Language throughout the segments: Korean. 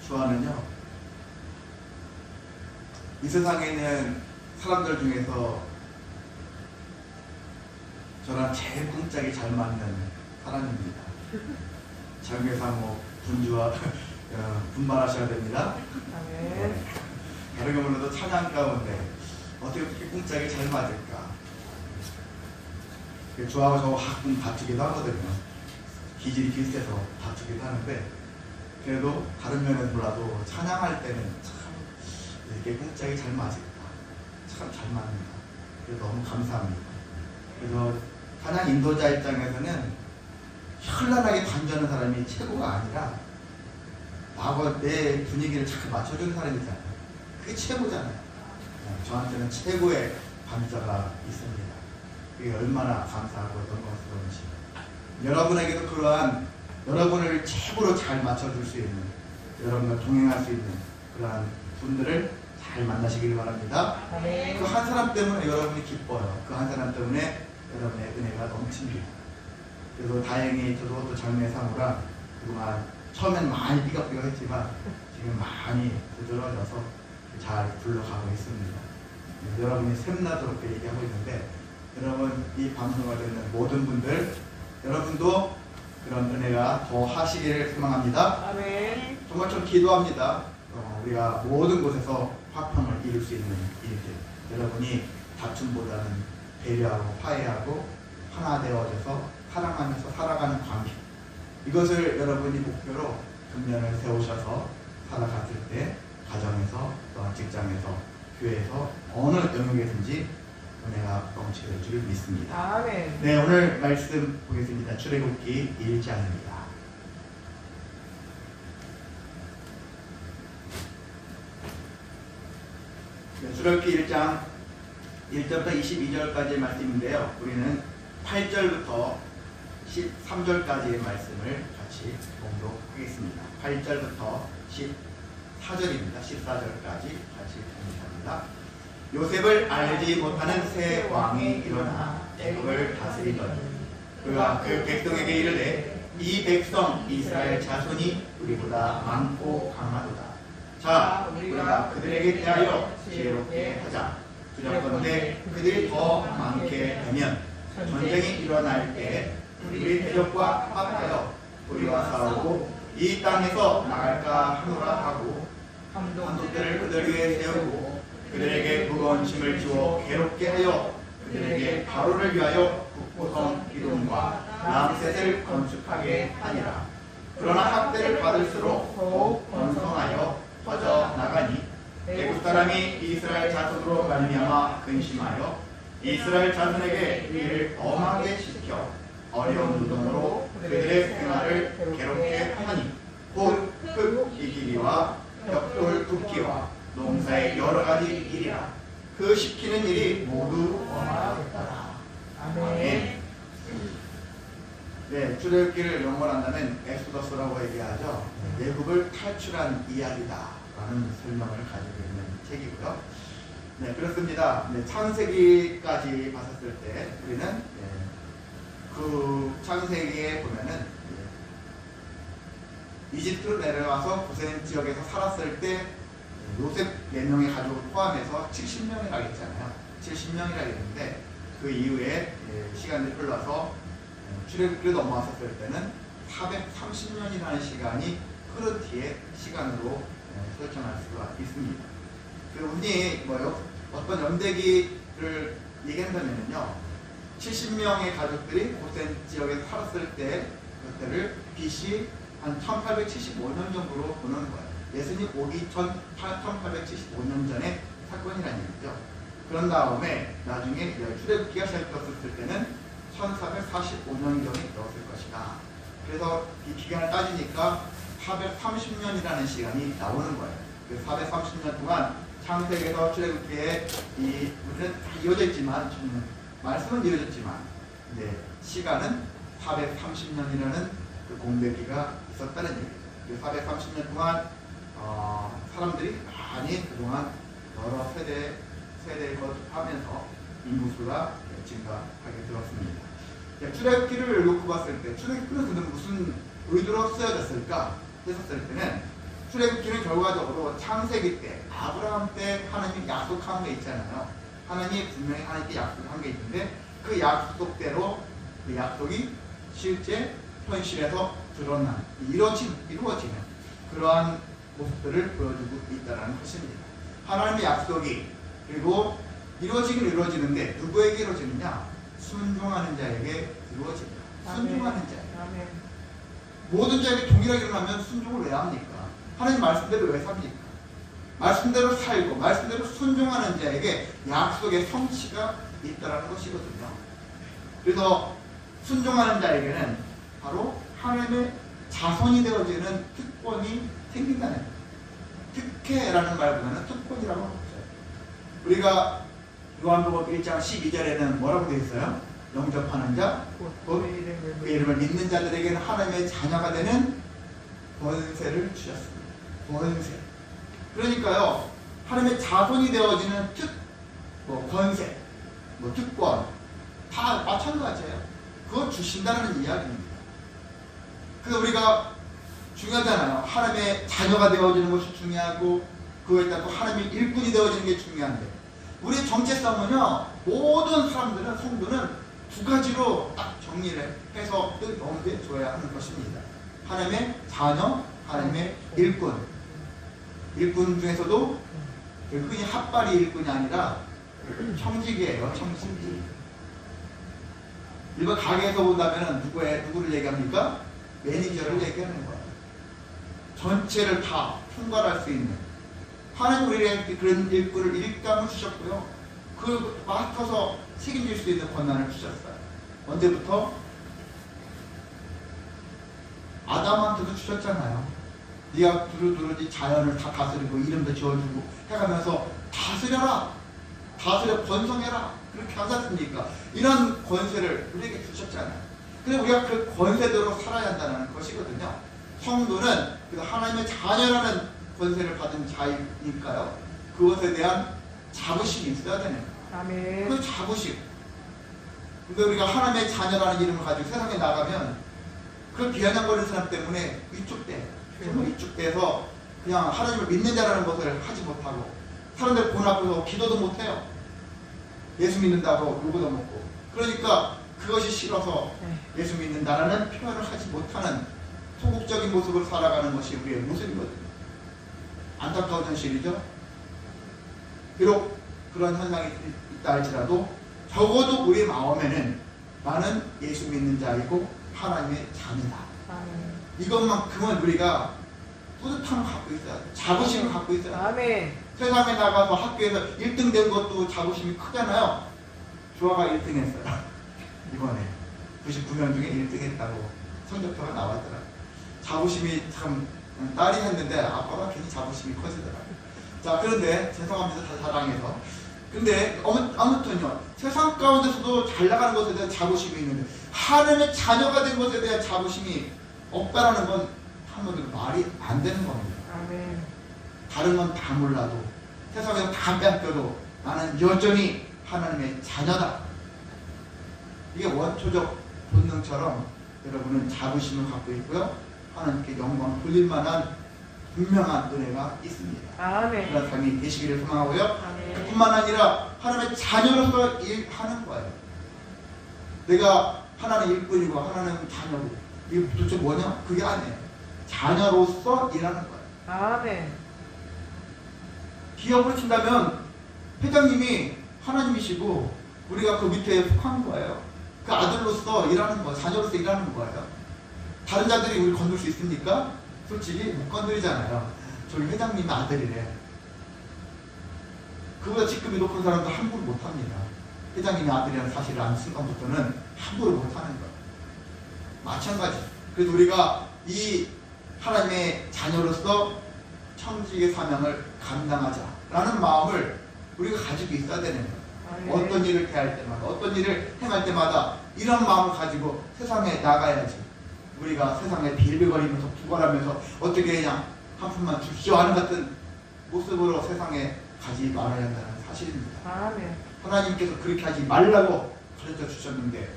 주와는요, 이 세상에 있는 사람들 중에서 저랑 제일 쿵짝이 잘 맞는 사람입니다. 장외상호 분주와 분발하셔야 됩니다. 네. 다른 경우로도 찬양 가운데 어떻게 그렇게 쿵짝이 잘 맞을까? 주하고 저하고 가끔 다투기도 하거든요. 기질이 비슷해서 다투기도 하는데, 그래도 다른 면에서 몰라도 찬양할 때는 참 이렇게 쿵짝이 잘 맞을까? 참 잘 맞는다. 그래서 너무 감사합니다. 그래서 찬양 인도자 입장에서는 현란하게 반주하는 사람이 최고가 아니라 나하고 내 분위기를 잘 맞춰주는 사람이잖아요. 그게 최고잖아요. 저한테는 최고의 반주자가 있습니다. 그게 얼마나 감사하고 영광스러운지. 여러분에게도 그러한 여러분을 최고로 잘 맞춰줄 수 있는, 여러분과 동행할 수 있는 그러한 분들을 잘 만나시길 바랍니다. 그 한 사람 때문에 여러분이 기뻐요. 그 한 사람 때문에 여러분의 은혜가 넘칩니다. 그래서 다행히 저도 또 장례상우랑 그동안 처음엔 많이 삐걱삐걱했지만 지금 많이 부드러워져서 잘 굴러가고 있습니다. 여러분이 샘나도록 얘기하고 있는데, 여러분 이 방송을 듣는 모든 분들, 여러분도 그런 은혜가 더 하시기를 소망합니다. 아멘. 정말 좀 기도합니다. 우리가 모든 곳에서 화평을 이룰 수 있는 일들, 여러분이 다툼보다는 배려하고 화해하고 하나 되어져서 사랑하면서 살아가는 관계, 이것을 여러분이 목표로 금년을 세우셔서 살아갔을 때 가정에서 또한 직장에서 교회에서 어느 영역에든지 은혜가 넘치게 될 줄 믿습니다. 아멘. 네, 오늘 말씀 보겠습니다. 출애굽기 1장입니다. 네, 출애굽기 1장 1절부터 22절까지의 말씀인데요. 우리는 8절부터 13절까지의 말씀을 같이 공독하겠습니다. 8절부터 14절입니다. 14절까지 같이 공독합니다. 요셉을 알지 못하는 새 왕이 일어나 애굽을 다스리더니 그가 그 백성에게 이르되 이 백성 이스라엘 자손이 우리보다 많고 강하도다. 자, 우리가 그들에게 대하여 지혜롭게 하자. 두렵건대 그들이 더 많게 되면 전쟁이 일어날 때 우리 대적과 합하여 우리와 싸우고 이 땅에서 나갈까 하노라 하고 함독들을 그들 위에 세우고 그들에게 무거운 짐을 주어 괴롭게 하여 그들에게 바로를 위하여 북보성 기둥과 람셋을 건축하게 하니라. 그러나 학대를 받을수록 더욱 번성하여 퍼져 나가니 애굽 사람이 이스라엘 자손으로 말미암아 근심하여 이스라엘 자손에게 이를 엄하게 시켜 어려운 노동으로 그들의 생활을 괴롭게 하니 곧 흙 이기기와 벽돌 굽기와 농사의 여러 가지 일이라. 그 시키는 일이 모두 엄하였더라. 아멘. 네, 출애굽기를 영어한다면 엑소더스라고 얘기하죠. 애굽을 탈출한 이야기다라는 설명을 가지고 있는 책이고요. 네, 그렇습니다. 네, 창세기까지 봤었을 때 우리는 그 창세기에 보면은 이집트로 내려와서 고센 지역에서 살았을 때 요셉 4명의 가족을 포함해서 70명이라고 했잖아요. 70명이라고 했는데 그 이후에 시간이 흘러서 출애굽기로 넘어왔을 때는 430년이라는 시간이 흐른 뒤에 시간으로 설정할 수가 있습니다. 우리 어떤 연대기를 얘기한다면요, 70명의 가족들이 고센 지역에서 살았을 때 그때를 BC 한 1875년 정도로 보는 거예요. 예수님 오기 전 1875년 전의 사건이라는 얘기죠. 그런 다음에 나중에 출애굽기가 시작됐을 때는 1445년경에 되었을 것이다. 그래서 이 기간을 따지니까 430년이라는 시간이 나오는 거예요. 그 430년 동안 창세기에서 출애굽기에 우리는 다 이어져 있지만, 말씀은 이어졌지만, 시간은 430년이라는 그 공백기가 있었다는 얘기죠. 그 430년 동안 사람들이 많이 그동안 여러 세대를 거듭하면서 인구수가 증가하게 되었습니다. 출애굽기를 놓고 봤을 때 출애굽기는 무슨 의도로 쓰여졌을까 했었을 때는 출애굽기는 결과적으로 창세기 때 아브라함 때 하나님이 약속한 게 있잖아요. 하나님이 분명히 하나님께 약속한 게 있는데 그 약속대로 그 약속이 실제 현실에서 드러난 이루어지는 그러한 모습들을 보여주고 있다는 것입니다. 하나님의 약속이 그리고 이루어지는데 누구에게 이루어지느냐? 순종하는 자에게 이루어집니다. 순종하는 자에게. 모든 자에게 동일하게 일어나면 순종을 왜 합니까? 하나님 말씀대로 왜 삽니까? 말씀대로 살고 말씀대로 순종하는 자에게 약속의 성취가 있다는 것이거든요. 그래서 순종하는 자에게는 바로 하나님의 자손이 되어지는 특권이 생긴다는 거예요. 특혜라는 말보다는 특권이라고 하죠. 우리가 요한복음 1장 12절에는 뭐라고 되어 있어요? 영접하는 자, 그 이름을 믿는 자들에게는 하나님의 자녀가 되는 권세를 주셨습니다. 권세. 그러니까요, 하나님의 자손이 되어지는 권세, 특권, 다 마찬가지예요. 그거 주신다는 이야기입니다. 그래서 우리가 중요하잖아요. 하나님의 자녀가 되어지는 것이 중요하고, 그거에 따라 또 하나님의 일꾼이 되어지는 게 중요한데, 우리의 정체성은요, 모든 사람들은, 성도는 두 가지로 딱 정리를 해서 염두에 둬야 하는 것입니다. 하나님의 자녀, 하나님의 일꾼. 일꾼 중에서도 흔히 핫발이 일꾼이 아니라 청직이에요. 청직이. 일반 가게에서 본다면 누구를 얘기합니까? 매니저를 얘기하는 거예요. 전체를 다 총괄할 수 있는. 하나님 우리에게 그런 일꾼을 일감을 주셨고요. 그 맡아서 책임질 수 있는 권한을 주셨어요. 언제부터? 아담한테도 주셨잖아요. 네가 두루두루 네 자연을 다 다스리고 이름도 지어주고 해가면서 다스려라. 다스려 번성해라. 그렇게 하지 않습니까? 이런 권세를 우리에게 주셨잖아요. 근데 우리가 그 권세대로 살아야 한다는 것이거든요. 성도는 하나님의 자녀라는 권세를 받은 자이니까요. 그것에 대한 자부심이 있어야 되는 거예요. 아멘. 그 자부심. 근데 우리가 하나님의 자녀라는 이름을 가지고 세상에 나가면 그 비아냥거리는 사람 때문에 위축돼. 정말 위축돼서 그냥 하나님을 믿는 자라는 것을 하지 못하고 사람들 본 앞에서 기도도 못해요. 예수 믿는다고 욕도 먹고. 그러니까 그것이 싫어서 예수 믿는다라는 표현을 하지 못하는 소극적인 모습을 살아가는 것이 우리의 모습이거든요. 안타까운 현실이죠. 비록 그런 현상이 있다 할지라도 적어도 우리 마음에는 나는 예수 믿는 자이고 하나님의 자녀다. 이것만큼은 우리가 뿌듯함을 갖고 있어야 돼. 자부심을 갖고 있어야 돼. 아멘. 세상에 나가서 학교에서 1등 된 것도 자부심이 크잖아요. 주아가 1등 했어요. 이번에 99명 중에 1등 했다고 성적표가 나왔더라. 자부심이 참, 딸이 했는데 아빠가 괜히 자부심이 커지더라. 자, 그런데 죄송합니다. 다 자랑해서. 근데 아무튼요, 세상 가운데서도 잘 나가는 것에 대한 자부심이 있는데 하나님의 자녀가 된 것에 대한 자부심이 없다라는 건 한마디로 말이 안 되는 겁니다. 아멘. 다른 건 다 몰라도 세상에서 다 뺏겨도 나는 여전히 하나님의 자녀다. 이게 원초적 본능처럼 여러분은 자부심을 갖고 있고요. 하나님께 영광 돌릴 만한 분명한 은혜가 있습니다. 아멘. 그런 삶이 되시기를 소망하고요. 아멘. 뿐만 아니라 하나님의 자녀로서 일하는 거예요. 내가 하나님 일꾼이고 하나님 자녀고 이게 도대체 뭐냐? 그게 아니에요. 자녀로서 일하는 거예요. 아멘. 기업으로 친다면 회장님이 하나님이시고 우리가 그 밑에 속한 거예요. 그 아들로서 일하는 거예요. 자녀로서 일하는 거예요. 다른 자들이 우리 건들 수 있습니까? 솔직히 못 건드리잖아요. 저희 회장님의 아들이래. 그보다 직급이 높은 사람도 함부로 못합니다. 회장님의 아들이라는 사실을 아는 순간부터는 함부로 못하는 거예요. 마찬가지. 그래서 우리가 이 하나님의 자녀로서 청지기의 사명을 감당하자라는 마음을 우리가 가지고 있어야 되는 거예요. 어떤 일을 대할 때마다, 어떤 일을 행할 때마다 이런 마음을 가지고 세상에 나가야지. 우리가 세상에 빌빌거리면서 구걸하면서 어떻게 그냥 한 푼만 주십시오 하는 같은 모습으로 세상에 가지 말아야 한다는 사실입니다. 아멘. 하나님께서 그렇게 하지 말라고 가르쳐 주셨는데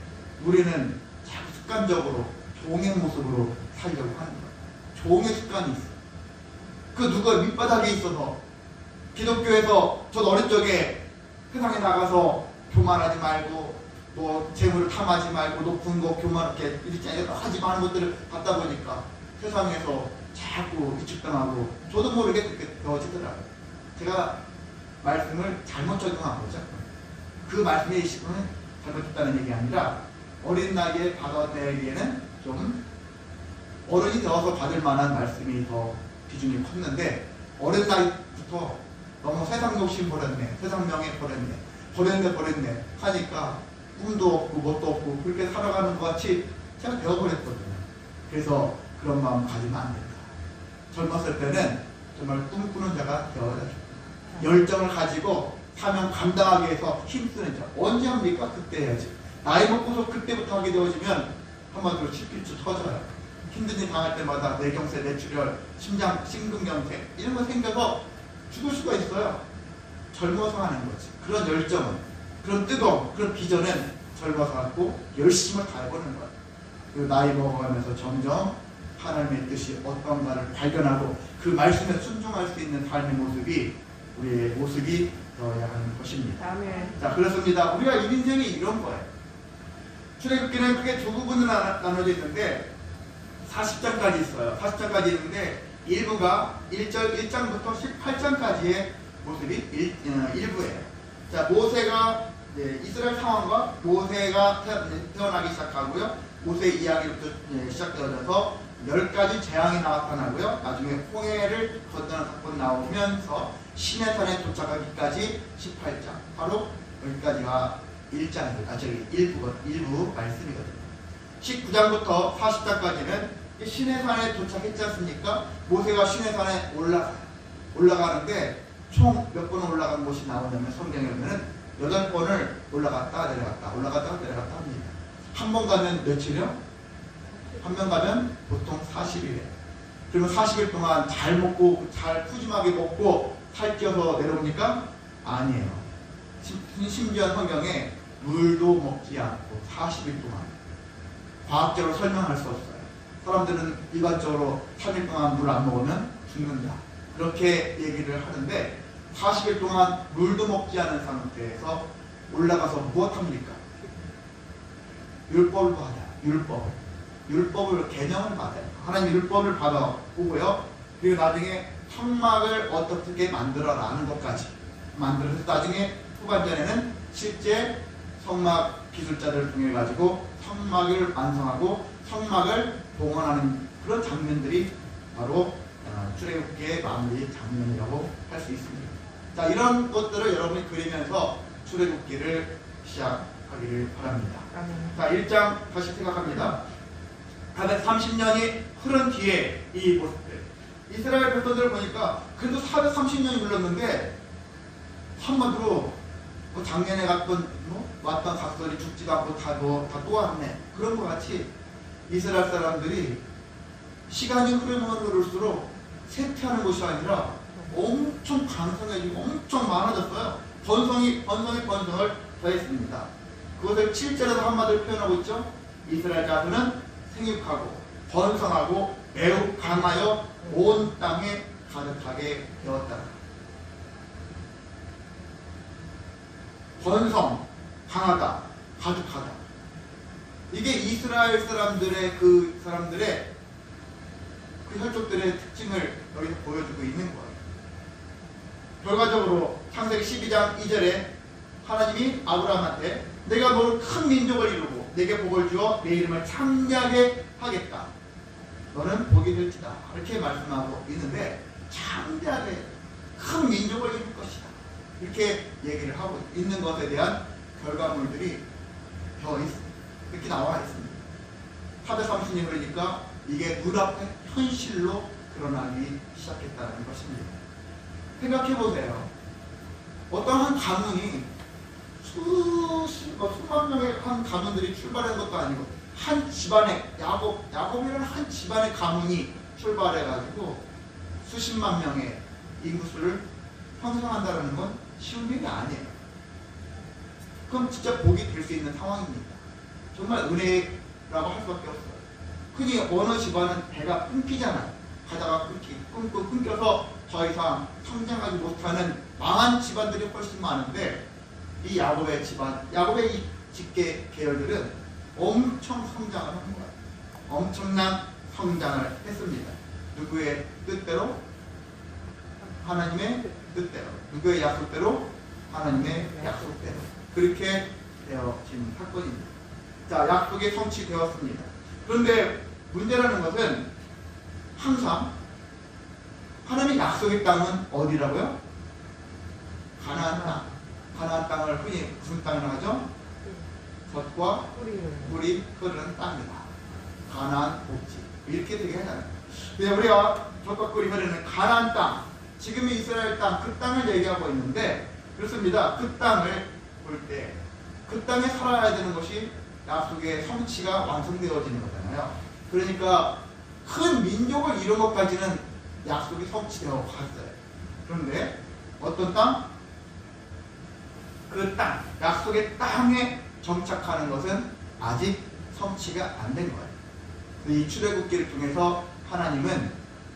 우리는 자꾸 습관적으로 종의 모습으로 살려고 하는 거예요. 종의 습관이 있어요. 그 누가 밑바닥에 있어서 기독교에서 저도 어릴 적에 세상에 나가서 교만하지 말고 뭐 재물을 탐하지 말고 높은 거 교만하게 이렇게 하지 마는 것들을 받다 보니까 세상에서 자꾸 위축당하고 저도 모르게 그렇게 되어지더라고요. 제가 말씀을 잘못 적용한 거죠. 그 말씀의 시간은 잘못했다는 얘기 아니라 어린 나이에 받아내기에는 좀 어른이 되어서 받을 만한 말씀이 더 비중이 컸는데 어린 나이부터 너무 세상 욕심 버렸네, 세상 명예 버렸네 하니까 꿈도 없고 뭣도 없고 그렇게 살아가는 것 같이 제가 되어버렸거든요. 그래서 그런 마음 가지면 안 된다. 젊었을 때는 정말 꿈꾸는 자가 되어야 된다. 열정을 가지고 사명 감당하기 위해서 힘쓰는 자. 언제 합니까? 그때 해야지. 나이 먹고서 그때부터 하게 되어지면 한마디로 실핏줄 터져요. 힘든 일 당할 때마다 뇌경색, 뇌출혈, 심장, 심근경색 이런 거 생겨서 죽을 수가 있어요. 젊어서 하는 거지. 그런 열정은, 그런 뜨거움, 그런 비전은 젊어서 갖고 열심을 다해보는 거예요. 그 나이 먹어가면서 점점 하나님의 뜻이 어떤가를 발견하고 그 말씀에 순종할 수 있는 삶의 모습이 우리의 모습이 되어야 하는 것입니다. 아멘. 자, 그렇습니다. 우리가 이 인생이 이런 거예요. 출애굽기는 크게 두 부분으로 나눠져 있는데 40장까지 있어요. 40장까지 있는데 일부가 1장부터 18장까지의 모습이 일부예요. 자, 모세가 이스라엘 상황과 모세가 태어나기 시작하고요. 모세 이야기부터 시작되어져서 10가지 재앙이 나타나고요. 나중에 홍해를 건너는 사건 나오면서 시내산에 도착하기까지 18장. 바로 여기까지가 1장이거든요. 일부 말씀이거든요. 19장부터 40장까지는 시내산에 도착했지 않습니까? 모세가 시내산에 올라가는데 총 몇 번 올라간 곳이 나오냐면 성경에 보면은 8번을 올라갔다 내려갔다 합니다. 한 번 가면 며칠이요? 한 번 가면 보통 40일이에요. 그러면 40일 동안 잘 먹고 잘 푸짐하게 먹고 살쪄서 내려옵니까? 아니에요. 심지어 성경에 물도 먹지 않고 40일 동안 과학적으로 설명할 수 없어요. 사람들은 일반적으로 3일 동안 물 안 먹으면 죽는다. 그렇게 얘기를 하는데 40일 동안 물도 먹지 않은 상태에서 올라가서 무엇합니까? 율법을 받아요. 율법을 개념을 받아요. 하나님 율법을 받아보고요. 그리고 나중에 성막을 어떻게 만들어라는 것까지 만들어서 나중에 후반전에는 실제 성막 기술자들을 통해 가지고 성막을 완성하고 성막을 봉헌하는 그런 장면들이 바로 출애굽기의 마무리 장면이라고 할 수 있습니다. 자, 이런 것들을 여러분이 그리면서 출애굽기를 시작하기를 바랍니다. 자, 1장 다시 생각합니다. 430년이 흐른 뒤에 이 모습들. 이스라엘 백성들을 보니까 그래도 430년이 흘렀는데 한마디로 뭐 작년에 왔던 각설이 죽지도 않고 다 또 왔네. 그런 것 같이 이스라엘 사람들이 시간이 흐르면 흐를수록 쇠퇴하는 것이 아니라 엄청 강성해지고 엄청 많아졌어요. 번성을 더했습니다. 그것을 7절에서 한마디로 표현하고 있죠. 이스라엘 자손은 생육하고 번성하고 매우 강하여 온 땅에 가득하게 되었다. 번성, 강하다, 가득하다. 이게 이스라엘 사람들의 그 혈족들의 특징을 여기서 보여주고 있는 거예요. 결과적으로 창세기 12장 2절에 하나님이 아브라함한테 내가 너를 큰 민족을 이루고 내게 복을 주어 내 이름을 창대하게 하겠다. 너는 복이 될지다. 이렇게 말씀하고 있는데 창대하게 큰 민족을 이룰 것이다. 이렇게 얘기를 하고 있는 것에 대한 결과물들이 이렇게 나와 있습니다. 430년 그러니까 이게 눈앞에 현실로 드러나기 시작했다는 것입니다. 생각해보세요. 어떤 한 가문이 수만 명의 한 가문들이 출발한 것도 아니고 한 집안의 야곱이라는 한 집안의 가문이 출발해가지고 수십만 명의 인구수를 형성한다는 건 쉬운 일이 아니에요. 그럼 진짜 복이 될 수 있는 상황입니다. 정말 은혜라고 할 수밖에 없어요. 흔히 어느 집안은 배가 끊기잖아요. 가다가 끊겨서 더 이상 성장하지 못하는 망한 집안들이 훨씬 많은데, 이 야곱의 집안, 야곱의 이 직계 계열들은 엄청 성장을 한 거예요. 엄청난 성장을 했습니다. 누구의 뜻대로? 하나님의 뜻대로. 누구의 약속대로? 하나님의 약속대로. 그렇게 되어진 사건입니다. 자, 약속이 성취되었습니다. 그런데 문제라는 것은 항상 하나님의 약속의 땅은 어디라고요? 가나안 땅. 가나안 땅을 흔히 무슨 땅이라고 하죠? 젖과 물이 흐르는 땅이다. 가나안 복지. 이렇게 되게 하잖아요. 근데 우리가 젖과 꿀이 흐르는 가나안 땅, 지금의 이스라엘 땅, 그 땅을 얘기하고 있는데, 그렇습니다. 그 땅을 볼 때 그 땅에 살아야 되는 것이 약속의 성취가 완성되어지는 거잖아요. 그러니까 큰 민족을 이룬 것까지는 약속이 성취되어 갔어요. 그런데 어떤 땅? 그 땅, 약속의 땅에 정착하는 것은 아직 성취가 안 된 거예요. 이 출애굽기를 통해서 하나님은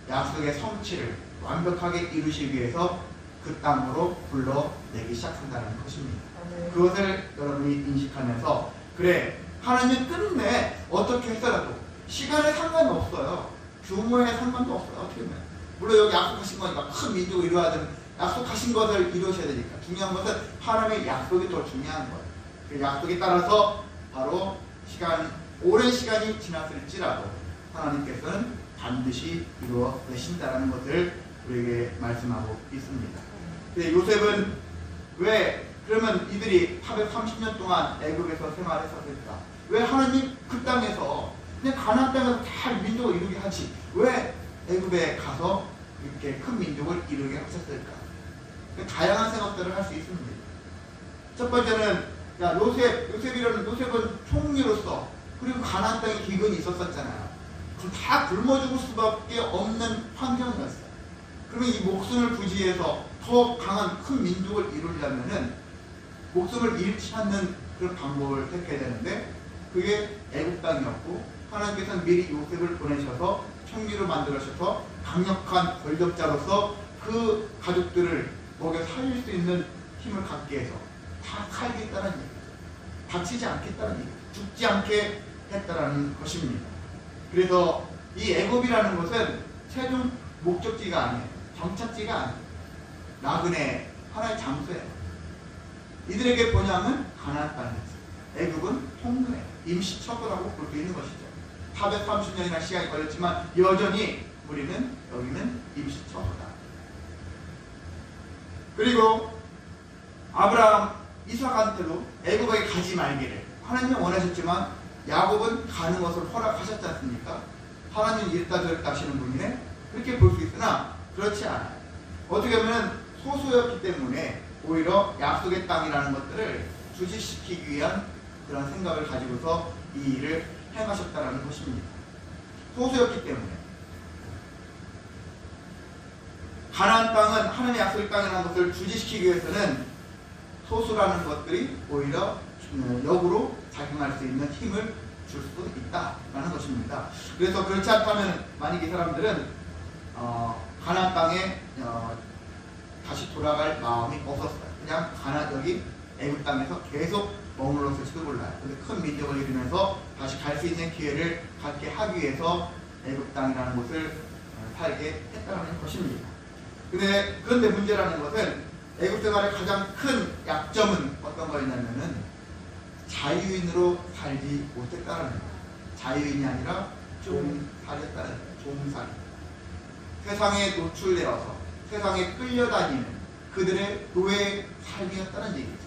약속의 성취를 완벽하게 이루시기 위해서 그 땅으로 불러내기 시작한다는 것입니다. 그것을 여러분이 인식하면서, 그래, 하나님 끝내 어떻게 했더라도 시간에 상관이 없어요. 규모에 상관도 없어요. 어떻게 보면 물론 여기 약속하신 거니까 큰 민족을 이루어야 되는, 약속하신 것을 이루셔야 되니까 중요한 것은 하나님의 약속이 더 중요한 거예요. 그 약속에 따라서 바로 오랜 시간이 지났을지라도 하나님께서는 반드시 이루어내신다는 것을 우리에게 말씀하고 있습니다. 근데 요셉은 왜 그러면 이들이 430년 동안 애굽에서 생활했었을까? 왜 하나님 그 땅에서 그냥 가나안 땅에서 잘 민족을 이루게 하지, 왜 애굽에 가서 이렇게 큰 민족을 이루게 하셨을까? 다양한 생각들을 할 수 있습니다. 첫 번째는, 야, 요셉은 총리로서, 그리고 가나안 땅에 기근이 있었잖아요. 그럼 다 굶어 죽을 수밖에 없는 환경이었어요. 그러면 이 목숨을 부지해서 더 강한 큰 민족을 이루려면은 목숨을 잃지 않는 그런 방법을 택해야 되는데, 그게 애굽 땅이었고, 하나님께서는 미리 요셉을 보내셔서 총리로 만들어셔서 강력한 권력자로서 그 가족들을 먹여 살릴 수 있는 힘을 갖게 해서 다 살겠다는 얘기죠. 다치지 않겠다는 얘기죠. 죽지 않게 했다라는 것입니다. 그래서 이 애굽이라는 것은 최종 목적지가 아니에요. 정착지가 아니에요. 나그네, 하나의 장소예요. 이들에게 본향은 가나안 땅이었어요. 애굽은 통로예요. 임시처구라고 볼 수 있는 것이죠. 430년이나 시간이 걸렸지만 여전히 우리는 여기는 임시처구다. 그리고 아브라함, 이삭한테도 애굽에 가지 말기를 하나님이 원하셨지만 야곱은 가는 것을 허락하셨지 않습니까? 하나님은 이랬다 저랬다 하시는 분이네? 그렇게 볼 수 있으나 그렇지 않아요. 어떻게 보면 소수였기 때문에 오히려 약속의 땅이라는 것들을 주시시키기 위한 그런 생각을 가지고서 이 일을 행하셨다는 것입니다. 소수였기 때문에. 가나안 땅은 하나님의 약속의 땅이라는 것을 주지시키기 위해서는 소수라는 것들이 오히려 역으로 작용할 수 있는 힘을 줄 수도 있다라는 것입니다. 그래서 그렇지 않다면 만약에 사람들은 가나안 땅에 다시 돌아갈 마음이 없었어요. 그냥 여기 애굽 땅에서 계속 머물렀을지도 몰라요. 근데 큰 민족을 이루면서 다시 갈 수 있는 기회를 갖게 하기 위해서 애굽 땅이라는 곳을 살게 했다는 것입니다. 그런데 문제라는 것은 애굽 생활의 가장 큰 약점은 어떤 거였냐면은 자유인으로 살지 못했다는 거예요. 자유인이 아니라 종살이였다는 거예요. 종살이. 세상에 노출되어서 세상에 끌려다니는 그들의 노예 삶이었다는 얘기죠.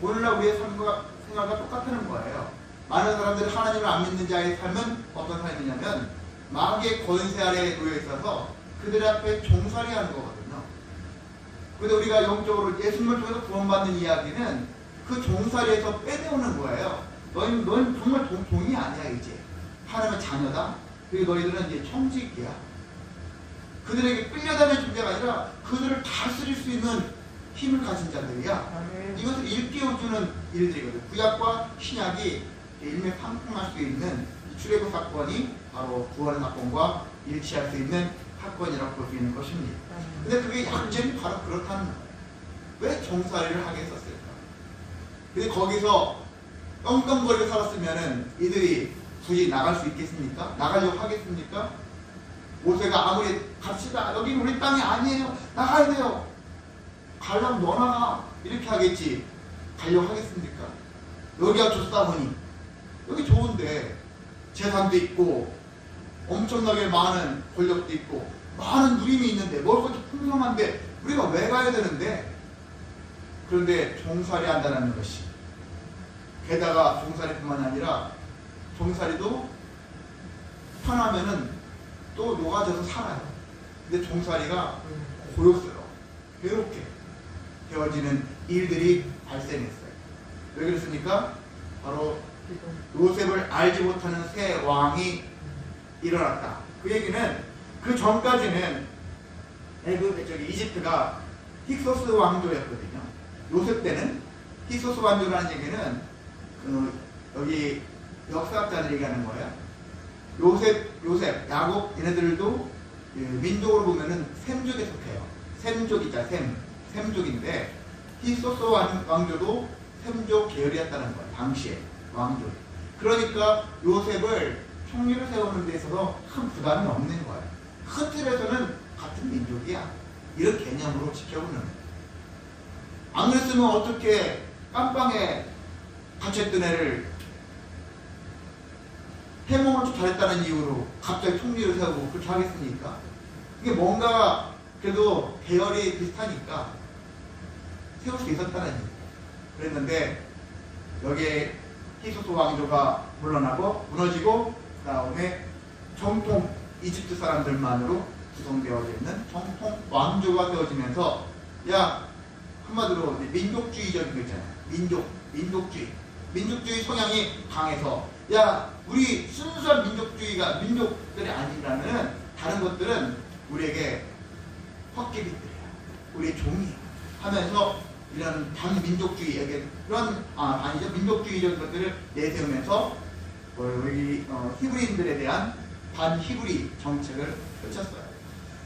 오늘날 우리의 삶과 생활과 똑같다는 거예요. 많은 사람들이 하나님을 안 믿는 자의 삶은 어떤 삶이냐면 마귀의 권세 아래에 놓여 있어서 그들 앞에 종살이하는 거거든요. 그런데 우리가 영적으로 예수님을 통해서 구원받는 이야기는 그 종살이에서 빼내오는 거예요. 너희는 정말 종이 아니야. 이제 하나님의 자녀다. 그리고 너희들은 이제 청지기야. 그들에게 끌려다니는 존재가 아니라 그들을 다스릴 수 있는 힘을 가진 자들이야. 이것을 일깨워주는 일들이거든. 구약과 신약이 일맥상통할 수 있는 이 출애굽 사건이 바로 구원의 사건과 일치할 수 있는 사건이라고 볼 수 있는 것입니다. 근데 그게 약점이 바로 그렇다는 거예요. 왜 종살이를 하게 했었을까? 근데 거기서 떵떵거리고 살았으면은 이들이 굳이 나갈 수 있겠습니까? 나가려고 하겠습니까? 모세가 아무리 갑시다, 여기는 우리 땅이 아니에요, 나가야 돼요, 가려면 너 나가, 이렇게 하겠지. 가려고 하겠습니까? 여기가 좋사오니, 여기 좋은데 재산도 있고 엄청나게 많은 권력도 있고 많은 누림이 있는데, 먹을 것도 풍성한데 우리가 왜 가야 되는데? 그런데 종살이 한다는 것이, 게다가 종살이뿐만 아니라 종살이도 편하면은 또 녹아져서 살아요. 근데 종살이가 고요스러워, 괴롭게 되어지는 일들이 발생했어요. 왜 그랬습니까? 바로 요셉을 알지 못하는 새 왕이 일어났다. 그 얘기는 그 전까지는 이집트가 힉소스 왕조였거든요. 요셉 때는 힉소스 왕조라는 얘기는 여기 역사학자들이 얘기하는 거예요. 요셉, 야곱 얘네들도 민족으로 보면은 셈족에 속해요. 셈족 있잖아요. 셈족인데 힉소스 왕조도 셈족 계열이었다는 거예요. 당시에 왕조. 그러니까 요셉을 총리를 세우는 데 있어서 큰 부담이 없는 거예요. 큰 틀에서는 같은 민족이야, 이런 개념으로 지켜보는 거예요. 안 그랬으면 어떻게 깜빵에 갇혀있던 애를 해몽을 좀 잘했다는 이유로 갑자기 총리를 세우고 그렇게 하겠습니까? 이게 뭔가 그래도 계열이 비슷하니까 세울 수 있었다는 얘기예요. 그랬는데 여기에 힉소스 왕조가 물러나고 무너지고, 그 다음에 정통 이집트 사람들만으로 구성되어져 있는 정통 왕조가 되어지면서, 야, 한마디로 민족주의적인 거 있잖아요. 민족주의 성향이 강해서, 야, 우리 순수한 민족들이 아니라면 다른 것들은 우리에게 헛개비들이야, 우리의 종이야 하면서 이런 반민족주의에게 그런 민족주의적인 것들을 내세우면서 여기 히브리인들에 대한 반히브리 정책을 펼쳤어요.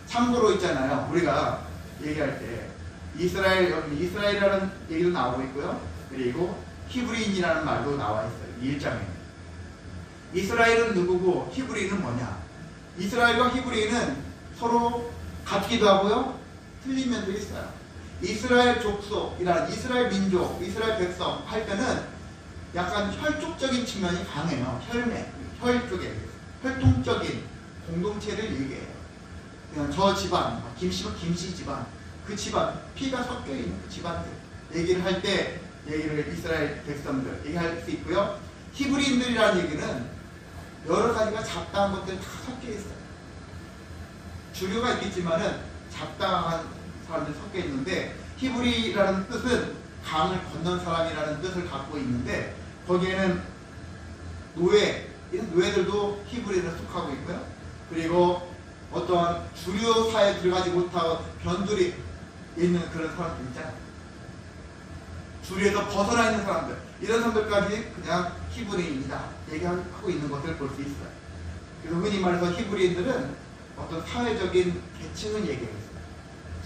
참고로 있잖아요, 우리가 얘기할 때 이스라엘이라는 얘기도 나오고 있고요, 그리고 히브리인이라는 말도 나와 있어요. 이 1장에 이스라엘은 누구고 히브리인은 뭐냐? 이스라엘과 히브리인은 서로 같기도 하고요, 틀린 면도 있어요. 이스라엘 족속이라는 이스라엘 민족, 이스라엘 백성 할 때는 약간 혈족적인 측면이 강해요. 혈통적인 공동체를 얘기해요. 그냥 저 집안, 김씨는 김씨 집안, 그 집안, 피가 섞여 있는 그 집안들 얘기를 할 때 이스라엘 백성들 얘기할 수 있고요. 히브리인들이라는 얘기는 여러 가지가 잡다한 것들이 다 섞여 있어요. 주류가 있겠지만은 잡다한 사람들이 섞여 있는데, 히브리라는 뜻은 강을 건넌 사람이라는 뜻을 갖고 있는데, 거기에는 이런 노예들도 히브리인에 속하고 있고요. 그리고 어떠한 주류 사회에 들어가지 못하고 변두리 있는 그런 사람들 있잖아요. 주류에서 벗어나 있는 사람들, 이런 사람들까지 그냥 히브리인이다 얘기하고 있는 것을 볼 수 있어요. 그래서 흔히 말해서 히브리인들은 어떤 사회적인 계층을 얘기해요.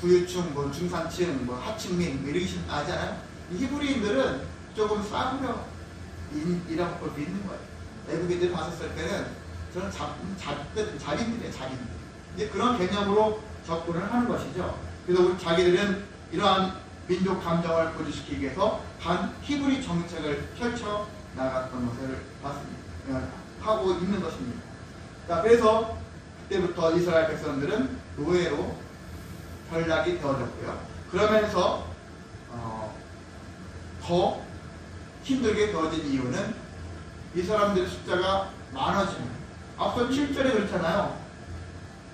부유층, 중산층, 하층민 이렇게 하잖아요. 히브리인들은 조금 싸구려 인이라고 볼 수 있는 거예요. 외국인들이 봤었을 때는 저는 자기인들이에요, 자기인들. 이제 그런 개념으로 접근을 하는 것이죠. 그래서 자기들은 이러한 민족 감정을 고조시키기 위해서 히브리 정책을 펼쳐 나갔던 것을 하고 있는 것입니다. 자, 그래서 그때부터 이스라엘 백성들은 노예로 전락이 되어졌고요. 그러면서 더 힘들게 되어진 이유는 이 사람들의 숫자가 많아지는, 앞서 7절에 그렇잖아요.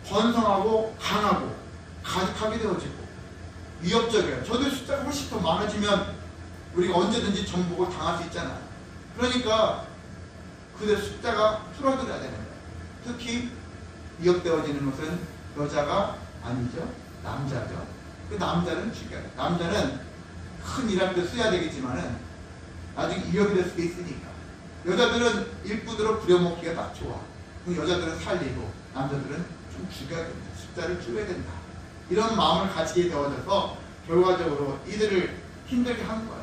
번성하고 강하고 가득하게 되어지고 위협적이에요. 저들 숫자가 훨씬 더 많아지면 우리가 언제든지 정복을 당할 수 있잖아요. 그러니까 그들 숫자가 줄어들어야 되는 거예요. 특히 위협되어지는 것은 여자가 아니죠, 남자죠. 그 남자는 죽여요. 남자는 큰 일할 때 써야 되겠지만은 나중에 위협이 될 수도 있으니까. 여자들은 일꾼으로 부려먹기가 딱 좋아. 그 여자들은 살리고 남자들은 좀 죽여야 된다. 숫자를 줄여야 된다. 이런 마음을 가지게 되어져서 결과적으로 이들을 힘들게 한 거예요.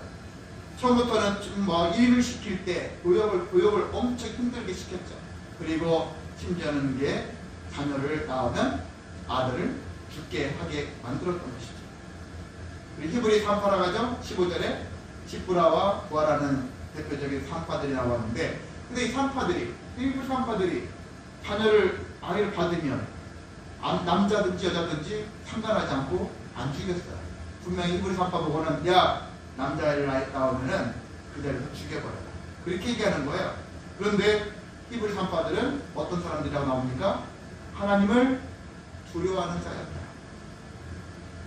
처음부터는 좀 뭐 일을 시킬 때 교육을 엄청 힘들게 시켰죠. 그리고 심지어는 게 자녀를 낳으면 아들을 죽게 하게 만들었던 것이죠. 우리 히브리 3파라 가죠. 15절에 시브라와 부하라는 대표적인 3파들이 나왔는데, 근데 이 3파들이, 히브리 3파들이 아이를 받으면 남자든지 여자든지 상관하지 않고 안 죽였어요. 분명히 히브리 3파 보고는 야, 남자아이를 낳으면은 그 자리에서 죽여버려라, 그렇게 얘기하는 거예요. 그런데 히브리 3파들은 어떤 사람들이라고 나옵니까? 하나님을 두려워하는 자였다.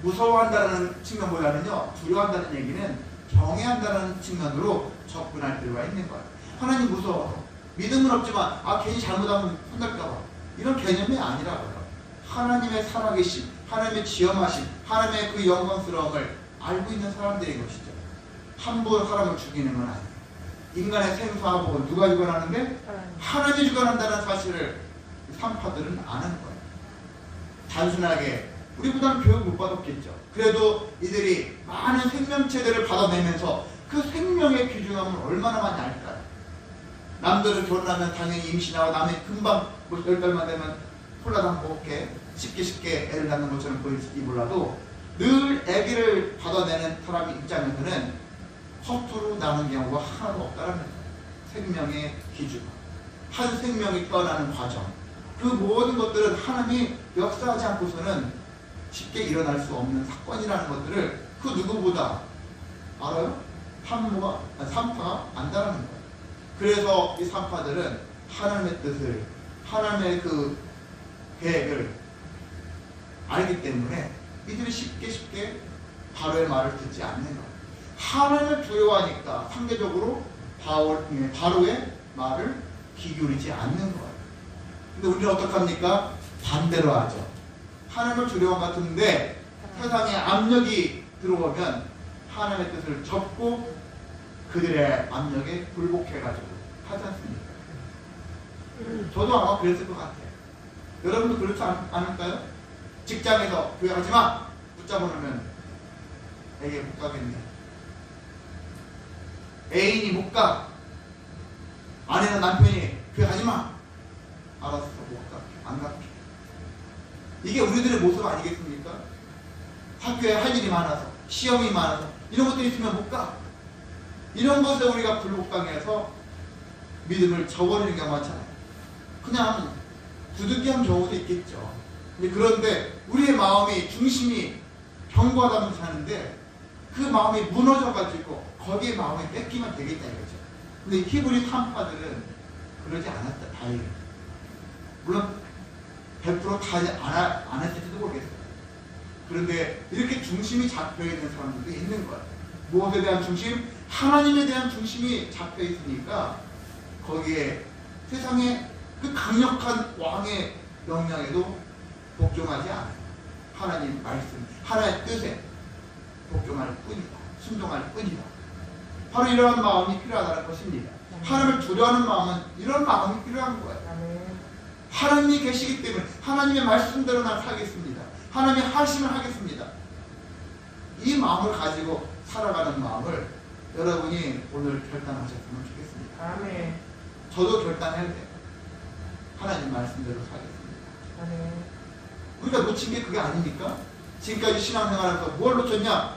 무서워한다는 측면보다는요, 두려워한다는 얘기는 경외한다는 측면으로 접근할 필요가 있는 거예요. 하나님 무서워서 믿음은 없지만 괜히 잘못하면 혼날까봐, 이런 개념이 아니라고요. 하나님의 살아계심, 하나님의 지엄하심, 하나님의 그 영광스러움을 알고 있는 사람들인 것이죠. 함부로 사람을 죽이는 건 아니에요. 인간의 생사하고 누가 주관하는데? 하나님이 주관한다는 사실을 3파들은 아는 거예요. 단순하게 우리보다는 교육 못 받았겠죠. 그래도 이들이 많은 생명체들을 받아내면서 그 생명의 귀중함을 얼마나 많이 알까요? 남들은 결혼하면 당연히 임신하고 남의 금방 10달만 되면 콜라당 먹게 쉽게 애를 낳는 것처럼 보일지 몰라도 늘 아기를 받아내는 사람 입장에서는 허투루 나는 경우가 하나도 없다는 거예요. 생명의 귀중함, 한 생명이 태어나는 과정, 그 모든 것들은 하나님이 역사하지 않고서는 쉽게 일어날 수 없는 사건이라는 것들을 그 누구보다 알아요? 3파가 안다라는 거예요. 그래서 이 3파들은 하나님의 뜻을, 하나님의 그 계획을 알기 때문에 이들이 쉽게 바로의 말을 듣지 않는 거예요. 하나님을 두려워하니까 상대적으로 바로의 말을 귀 기울이지 않는 거예요. 근데 우리는 어떡합니까? 반대로 하죠. 하나님을 두려움 같은데 세상에 압력이 들어오면 하나님의 뜻을 접고 그들의 압력에 굴복해가지고 하지 않습니까? 저도 아마 그랬을 것 같아요. 여러분도 그렇지 않을까요? 직장에서 교회 가지마! 붙잡아놓으면 에게 못 가겠네. 애인이 못 가. 아내나 남편이 교회 가지마! 알았어, 못 갈게. 안 갈게. 이게 우리들의 모습 아니겠습니까? 학교에 할 일이 많아서, 시험이 많아서, 이런 것들이 있으면 못 가. 이런 것에 우리가 굴복당해서 믿음을 저버리는 경우가 많잖아요. 그냥 부득이한 경우도 있겠죠. 그런데 우리의 마음이, 중심이 견고하다면 사는데 그 마음이 무너져가지고 거기에 마음이 뺏기면 되겠다 이거죠. 근데 히브리 3파들은 그러지 않았다, 다행히. 물론 100% 다 안 했을지도 모르겠어요. 그런데 이렇게 중심이 잡혀있는 사람들도 있는 거예요. 무엇에 대한 중심? 하나님에 대한 중심이 잡혀있으니까 거기에 세상의 그 강력한 왕의 명령에도 복종하지 않아요. 하나님 말씀, 하나님의 뜻에 복종할 뿐이다. 순종할 뿐이다. 바로 이러한 마음이 필요하다는 것입니다. 하나님을 두려워하는 마음은 이런 마음이 필요한 거예요. 하나님이 계시기 때문에 하나님의 말씀대로 난 살겠습니다. 하나님의 하심을 하겠습니다. 이 마음을 가지고 살아가는 마음을 여러분이 오늘 결단하셨으면 좋겠습니다. 아멘. 저도 결단해야 돼요. 하나님 말씀대로 살겠습니다. 아멘. 우리가 놓친 게 그게 아닙니까? 지금까지 신앙생활에서 뭘 놓쳤냐?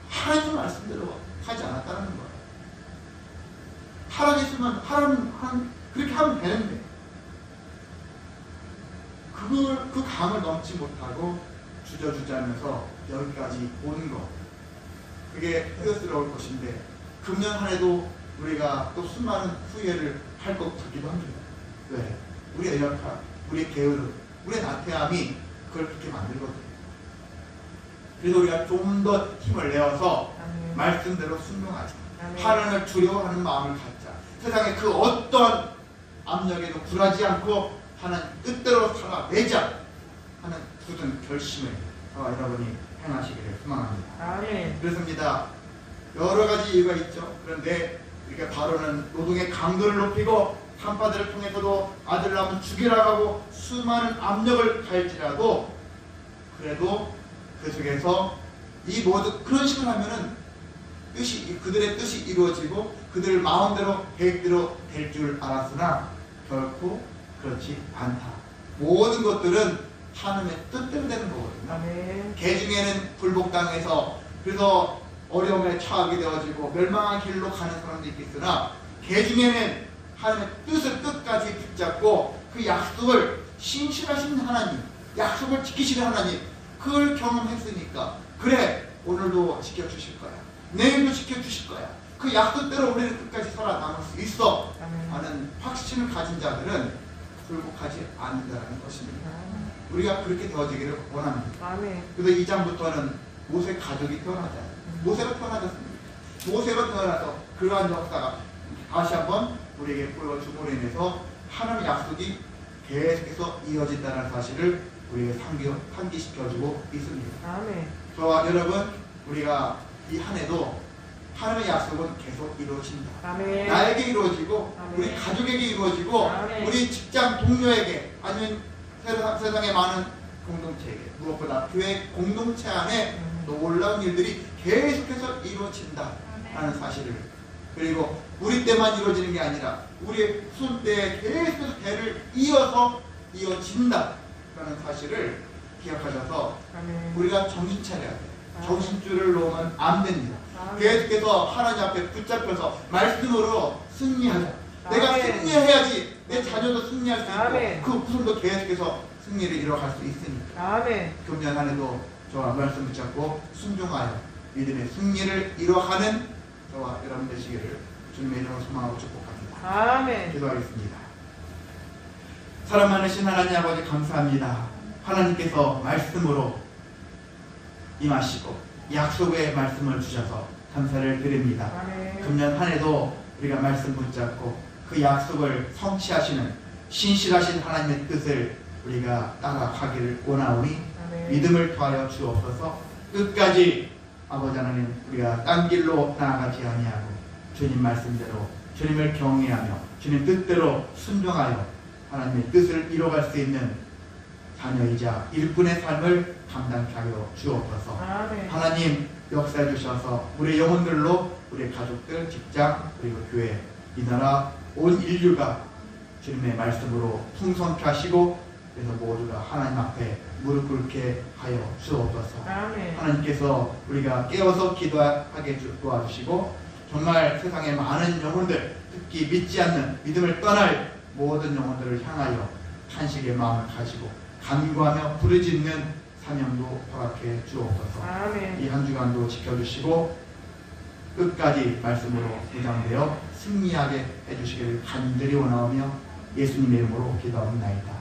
하나님 말씀대로 하지 않았다는 거예요. 살아계시면 그렇게 하면 되는데 그 감을 넘지 못하고 주저주저하면서 여기까지 오는 것, 그게 후회스러울 것인데 금년 한 해도 우리가 또 수많은 후회를 할 것 같기도 합니다. 왜? 우리의 연약함, 우리의 게으름, 우리의 나태함이 그걸 그렇게 만들거든요. 그래서 우리가 좀 더 힘을 내어서 말씀대로 순종하자. 하나님을 두려워하는 마음을 갖자. 세상에 그 어떤 압력에도 굴하지 않고 하나님 뜻대로 살아내자 하는 굳은 결심을 저와 여러분이 행하시기를 소망합니다. 아멘. 그렇습니다. 여러 가지 이유가 있죠. 그런데 이렇게 바로는 노동의 강도를 높이고 산파들을 통해서도 아들을 낳으면 죽이라고 하고 수많은 압력을 가할지라도 그래도 그 속에서 이 모든 그런 식으로 하면은 그들의 뜻이 이루어지고 그들 마음대로 계획대로 될 줄 알았으나 결코 그렇지 않다. 모든 것들은 하나님의 뜻대로 되는 거거든요. 아멘. 개중에는 불복당해서 그래서 어려움에 처하게 되어지고 멸망한 길로 가는 사람도 있겠으나 개중에는 하나님의 뜻을 끝까지 붙잡고 그 약속을 신실하신 하나님, 약속을 지키시는 하나님, 그걸 경험했으니까 그래 오늘도 지켜주실 거야, 내일도 지켜주실 거야, 그 약속대로 우리는 끝까지 살아남을 수 있어 하는 확신을 가진 자들은 굴복하지 않는다는 것입니다. 우리가 그렇게 되어지기를 원합니다. 그래서 2장부터는 모세 가족이 태어나잖아요. 모세가 태어나졌습니다. 모세가 태어나서 그러한 역사가 다시 한번 우리에게 보여줌으로 인해서 하나님의 약속이 계속해서 이어진다는 사실을 우리에게 상기시켜주고 있습니다. 저와 여러분, 우리가 이 한 해도 하나님의 약속은 계속 이루어진다. 나에게 이루어지고 우리 가족에게 이루어지고 우리 직장 동료에게 아니면 세상의 많은 공동체에게, 무엇보다 교회 공동체 안에 놀라운 일들이 계속해서 이루어진다 라는 사실을, 그리고 우리 때만 이루어지는 게 아니라 우리의 후손 때에 계속해서 대를 이어서 이어진다 라는 사실을 기억하셔서 우리가 정신 차려야 돼요. 정신줄을 놓으면 안 됩니다. 계속해서 하나님 앞에 붙잡혀서 말씀으로 승리하자. 내가 승리해야지 내 자녀도 승리할 수 있고 그 후손도 계속해서 승리를 이뤄갈 수 있으니까. 금년 한 해도 저와 말씀 붙잡고 순종하여 믿음의 승리를 이뤄가는 저와 여러분 되시기를 주님의 이름으로 소망하고 축복합니다. 기도하겠습니다. 사랑 많으신 하나님 아버지 감사합니다. 하나님께서 말씀으로 임하시고 약속의 말씀을 주셔서 감사를 드립니다. 금년 한 해도 우리가 말씀 붙잡고 그 약속을 성취하시는 신실하신 하나님의 뜻을 우리가 따라가기를 원하오니 믿음을 더하여 주옵소서. 끝까지 아버지 하나님 우리가 딴 길로 나아가지 아니하고 주님 말씀대로 주님을 경외하며 주님 뜻대로 순종하여 하나님의 뜻을 이뤄갈 수 있는 자녀이자 일꾼의 삶을 감당케 하여 주옵소서. 하나님 역사해 주셔서 우리의 영혼들로 우리의 가족들, 직장, 그리고 교회, 이 나라 온 인류가 주님의 말씀으로 풍성케 하시고 그래서 모두가 하나님 앞에 무릎 꿇게 하여 주옵소서. 하나님께서 우리가 깨어서 기도하게 도와주시고 정말 세상의 많은 영혼들, 특히 믿지 않는 믿음을 떠날 모든 영혼들을 향하여 탄식의 마음을 가지고 간구하며 부르짖는 사명도 허락해 주옵소서. 이 한 주간도 지켜주시고 끝까지 말씀으로 무장되어 승리하게 해주시기를 간절히 원하오며 예수님의 이름으로 기도합니다.